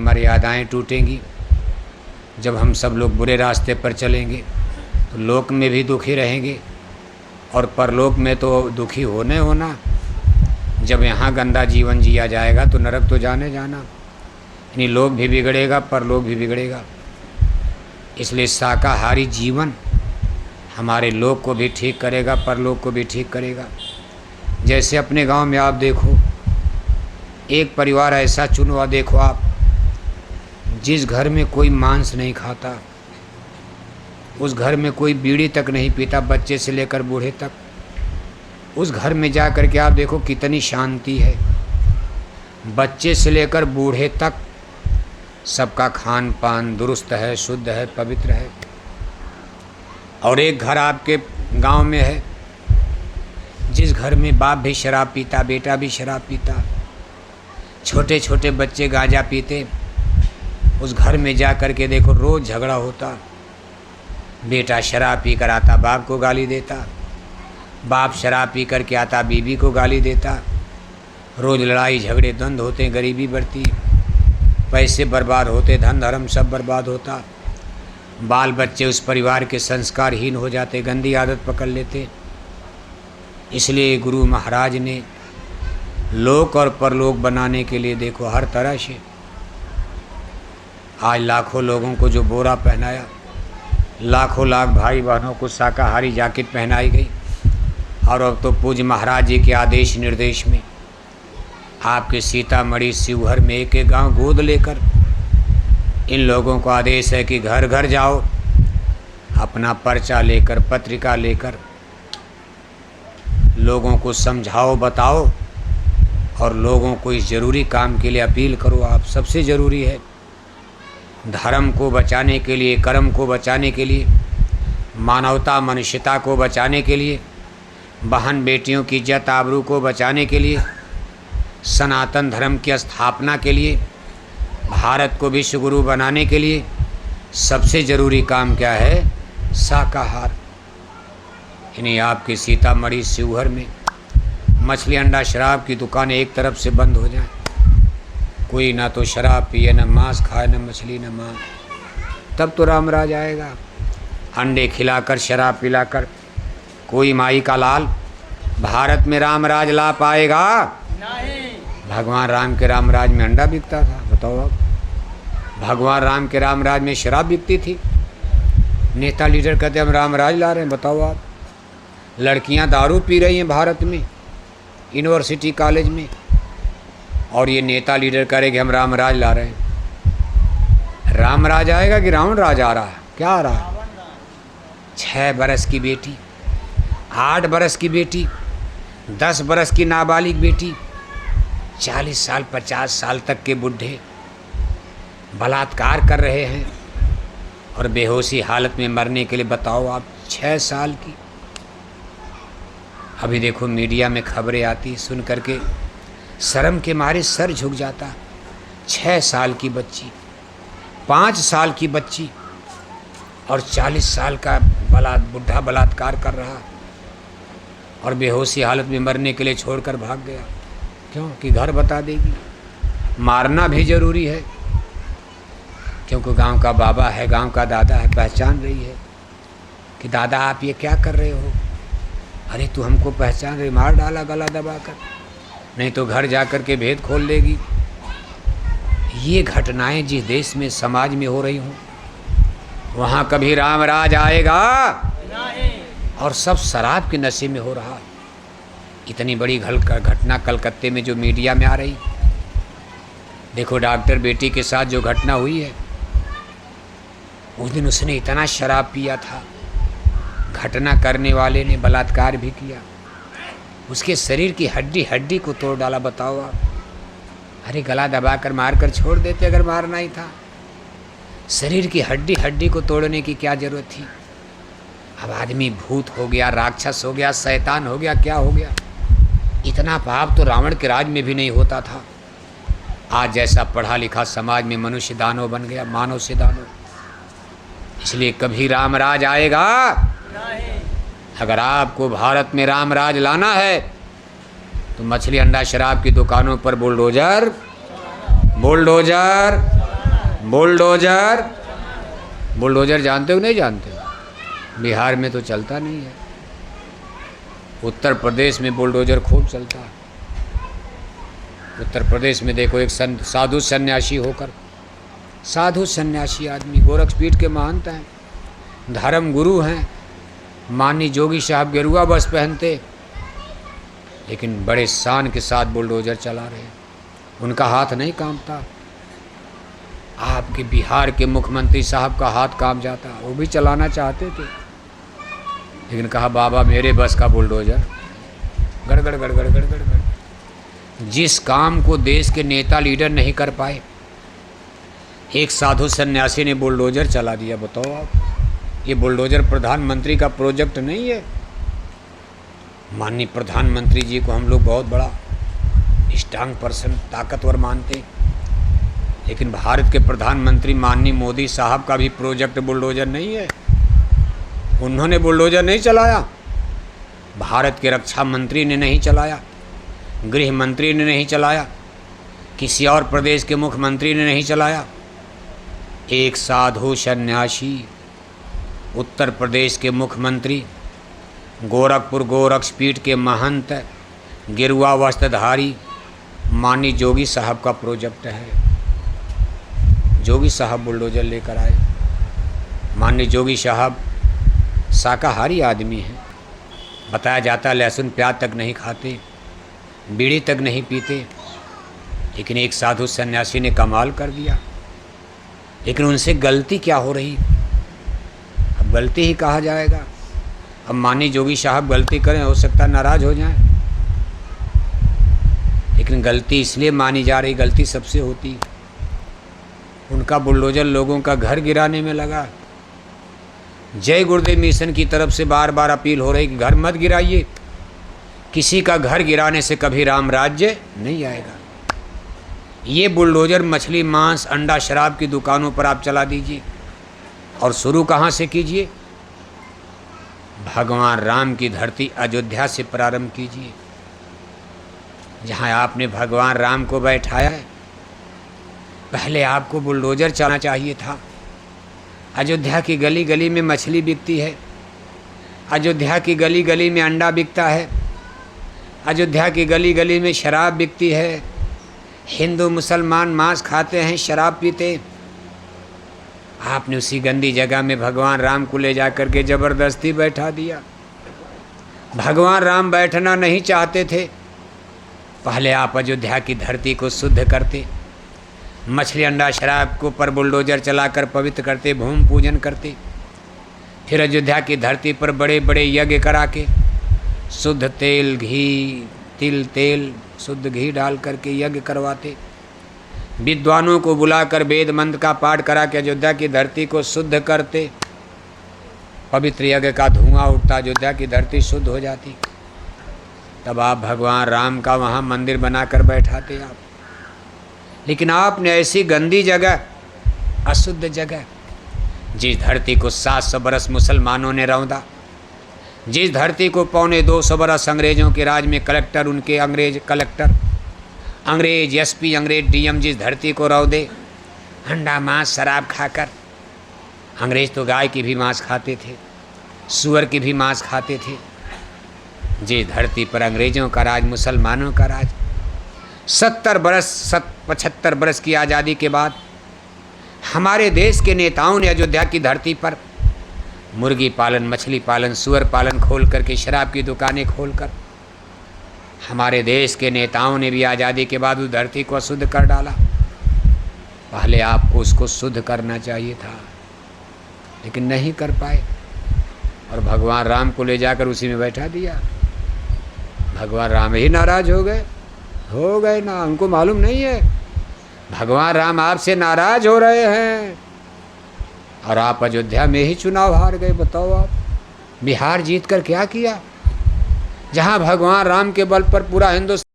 मर्यादाएं टूटेंगी। जब हम सब लोग बुरे रास्ते पर चलेंगे तो लोक में भी दुखी रहेंगे और परलोक में तो दुखी होना। जब यहाँ गंदा जीवन जिया जाएगा तो नरक तो जाने जाना, यानी लोक भी बिगड़ेगा, परलोक भी बिगड़ेगा। इसलिए शाकाहारी जीवन हमारे लोक को भी ठीक करेगा, परलोक को भी ठीक करेगा। जैसे अपने गांव में आप देखो, एक परिवार ऐसा चुनो, देखो आप, जिस घर में कोई मांस नहीं खाता, उस घर में कोई बीड़ी तक नहीं पीता, बच्चे से लेकर बूढ़े तक, उस घर में जा कर के आप देखो कितनी शांति है। बच्चे से लेकर बूढ़े तक सबका खान पान दुरुस्त है, शुद्ध है, पवित्र है। और एक घर आपके गांव में है जिस घर में बाप भी शराब पीता, बेटा भी शराब पीता, छोटे छोटे बच्चे गांजा पीते, उस घर में जा कर के देखो रोज़ झगड़ा होता। बेटा शराब पी कर आता, बाप को गाली देता, बाप शराब पी कर के आता, बीवी को गाली देता। रोज़ लड़ाई झगड़े द्वंद्व होते, गरीबी बढ़ती, पैसे बर्बाद होते, धन धर्म सब बर्बाद होता। बाल बच्चे उस परिवार के संस्कारहीन हो जाते, गंदी आदत पकड़ लेते। इसलिए गुरु महाराज ने लोक और परलोक बनाने के लिए देखो हर तरह से आज लाखों लोगों को जो बोरा पहनाया, लाखों लाख भाई बहनों को शाकाहारी जैकेट पहनाई गई। और अब तो पूज्य महाराज जी के आदेश निर्देश में आपके सीतामढ़ी शिवहर में एक एक गाँव गोद लेकर इन लोगों को आदेश है कि घर घर जाओ, अपना पर्चा लेकर, पत्रिका लेकर लोगों को समझाओ, बताओ और लोगों को इस ज़रूरी काम के लिए अपील करो। आप सबसे ज़रूरी है धर्म को बचाने के लिए, कर्म को बचाने के लिए, मानवता मनुष्यता को बचाने के लिए, बहन बेटियों की इज्जत आबरू को बचाने के लिए, सनातन धर्म की स्थापना के लिए, भारत को विश्व गुरु बनाने के लिए सबसे ज़रूरी काम क्या है? शाकाहार। यानी आपके सीतामढ़ी शिवहर में मछली अंडा शराब की दुकानें एक तरफ से बंद हो जाएं, कोई ना तो शराब पिए, न मांस खाए, न मछली, न मांस, तब तो राम राज आएगा। अंडे खिलाकर, शराब पिलाकर कोई माई का लाल भारत में राम राज ला पाएगा नहीं। भगवान राम के राम राज में अंडा बिकता था, बताओ आप। भगवान राम के राम राज में शराब बिकती थी। नेता लीडर कहते हम राम राज ला रहे हैं, बताओ आप। लड़कियां दारू पी रही हैं भारत में, यूनिवर्सिटी कॉलेज में, और ये नेता लीडर करेंगे हम राम राज ला रहे हैं। राम राज आएगा कि रावण राज आ रहा है? क्या आ रहा है? 6 बरस की बेटी, 8 बरस की बेटी, 10 बरस की नाबालिग बेटी, 40 साल 50 साल तक के बुढ़े बलात्कार कर रहे हैं और बेहोशी हालत में मरने के लिए, बताओ आप, 6 साल की। अभी देखो मीडिया में खबरें आती, सुन करके शर्म के मारे सर झुक जाता। 6 साल की बच्ची, 5 साल की बच्ची और 40 साल का बुढ़ा बलात्कार कर रहा और बेहोशी हालत में मरने के लिए छोड़कर भाग गया। क्यों? कि घर बता देगी। मारना भी ज़रूरी है, क्योंकि गांव का बाबा है, गांव का दादा है, पहचान रही है कि दादा आप ये क्या कर रहे हो। अरे तू हमको पहचान रही, मार डाला गला दबाकर, नहीं तो घर जाकर के भेद खोल लेगी। ये घटनाएं जिस देश में, समाज में हो रही हों, वहाँ कभी राम राज आएगा नहीं। और सब शराब के नशे में हो रहा। इतनी बड़ी घटना कलकत्ते में जो मीडिया में आ रही, देखो डॉक्टर बेटी के साथ जो घटना हुई है, उस दिन उसने इतना शराब पिया था, घटना करने वाले ने बलात्कार भी किया, उसके शरीर की हड्डी हड्डी को तोड़ डाला, बताओ आप। अरे गला दबाकर मारकर छोड़ देते अगर मारना ही था। शरीर की हड्डी हड्डी को तोड़ने की क्या जरूरत थी? अब आदमी भूत हो गया, राक्षस हो गया, शैतान हो गया, क्या हो गया? इतना पाप तो रावण के राज में भी नहीं होता था। आज जैसा पढ़ा लिखा समाज में मनुष्य दानव बन गया, मानव से दानव। इसलिए कभी राम राज आएगा नहीं। अगर आपको भारत में राम राज लाना है तो मछली अंडा शराब की दुकानों पर बुलडोजर बुलडोजर, बुलडोजर जानते हो नहीं जानते हो? बिहार में तो चलता नहीं है, उत्तर प्रदेश में बुलडोजर खूब चलता है। उत्तर प्रदेश में देखो एक साधु सन्यासी होकर, साधु सन्यासी आदमी गोरखपीठ के महंत हैं, धर्म गुरु हैं, माननीय जोगी साहब गेरुआ बस पहनते, लेकिन बड़े शान के साथ बुलडोजर चला रहे हैं, उनका हाथ नहीं कांपता। आपके बिहार के मुख्यमंत्री साहब का हाथ कांप जाता, वो भी चलाना चाहते थे, लेकिन कहा बाबा मेरे बस का बुलडोजर, गड़गड़ गड़गड़ गड़गड़ गड़। जिस काम को देश के नेता लीडर नहीं कर पाए, एक साधु सन्यासी ने बुलडोजर चला दिया। बताओ आप, ये बुलडोजर प्रधानमंत्री का प्रोजेक्ट नहीं है? माननीय प्रधानमंत्री जी को हम लोग बहुत बड़ा स्ट्रांग पर्सन, ताकतवर मानते, लेकिन भारत के प्रधानमंत्री माननीय मोदी साहब का भी प्रोजेक्ट बुलडोजर नहीं है। उन्होंने बुलडोजर नहीं चलाया, भारत के रक्षा मंत्री ने नहीं चलाया, गृह मंत्री ने नहीं चलाया, किसी और प्रदेश के मुख्यमंत्री ने नहीं चलाया। एक साधु सन्यासी, उत्तर प्रदेश के मुख्यमंत्री, गोरखपुर गोरक्षपीठ के महंत, गेरुआ वस्त्रधारी माननीय जोगी साहब का प्रोजेक्ट है। जोगी साहब बुलडोजर लेकर आए। माननीय जोगी साहब शाकाहारी आदमी हैं, बताया जाता लहसुन प्याज तक नहीं खाते, बीड़ी तक नहीं पीते, लेकिन एक साधु सन्यासी ने कमाल कर दिया। लेकिन उनसे गलती क्या हो रही? अब गलती ही कहा जाएगा। अब माननीय जोगी साहब गलती करें, हो सकता नाराज हो जाएं, लेकिन गलती इसलिए मानी जा रही, गलती सबसे होती। उनका बुलडोजर लोगों का घर गिराने में लगा। जय गुरुदेव मिशन की तरफ से बार बार अपील हो रही कि घर मत गिराइए, किसी का घर गिराने से कभी राम राज्य नहीं आएगा। ये बुलडोजर मछली, मांस, अंडा, शराब की दुकानों पर आप चला दीजिए, और शुरू कहाँ से कीजिए? भगवान राम की धरती अयोध्या से प्रारंभ कीजिए, जहाँ आपने भगवान राम को बैठाया है। पहले आपको बुलडोजर चलाना चाहिए था। अयोध्या की गली गली में मछली बिकती है, अयोध्या की गली गली में अंडा बिकता है, अयोध्या की गली गली में शराब बिकती है। हिंदू मुसलमान मांस खाते हैं, शराब पीते। आपने उसी गंदी जगह में भगवान राम को ले जाकर के ज़बरदस्ती बैठा दिया। भगवान राम बैठना नहीं चाहते थे। पहले आप अयोध्या की धरती को शुद्ध करते, मछली अंडा शराब को पर बुलडोजर चलाकर पवित्र करते, भूमि पूजन करते। फिर अयोध्या की धरती पर बड़े बड़े यज्ञ करा के शुद्ध तेल, घी, तिल तेल, शुद्ध घी डाल करके यज्ञ करवाते। विद्वानों को बुलाकर वेद मंत्र का पाठ करा के अयोध्या की धरती को शुद्ध करते। पवित्र यज्ञ का धुआं उठता, अयोध्या की धरती शुद्ध हो जाती। तब आप भगवान राम का वहाँ मंदिर बनाकर बैठाते आप। लेकिन आपने ऐसी गंदी जगह, अशुद्ध जगह, जिस धरती को 700 बरस मुसलमानों ने रौंदा, जिस धरती को 225 बरस अंग्रेज़ों के राज में कलेक्टर, उनके अंग्रेज कलेक्टर, अंग्रेज एसपी, अंग्रेज डीएम जिस धरती को रौंदे, अंडा मांस शराब खाकर। अंग्रेज तो गाय की भी मांस खाते थे, सूअर की भी मांस खाते थे। जिस धरती पर अंग्रेज़ों का राज, मुसलमानों का राज, 75 बरस की आज़ादी के बाद हमारे देश के नेताओं ने अयोध्या की धरती पर मुर्गी पालन, मछली पालन, सूअर पालन खोल करके, शराब की दुकानें खोलकर, हमारे देश के नेताओं ने भी आज़ादी के बाद उस धरती को अशुद्ध कर डाला। पहले आपको उसको शुद्ध करना चाहिए था, लेकिन नहीं कर पाए, और भगवान राम को ले जाकर उसी में बैठा दिया। भगवान राम ही नाराज हो गए ना, उनको मालूम नहीं है भगवान राम आपसे नाराज हो रहे हैं, और आप अयोध्या में ही चुनाव हार गए। बताओ आप, बिहार जीत कर क्या किया, जहां भगवान राम के बल पर पूरा हिंदुस्तान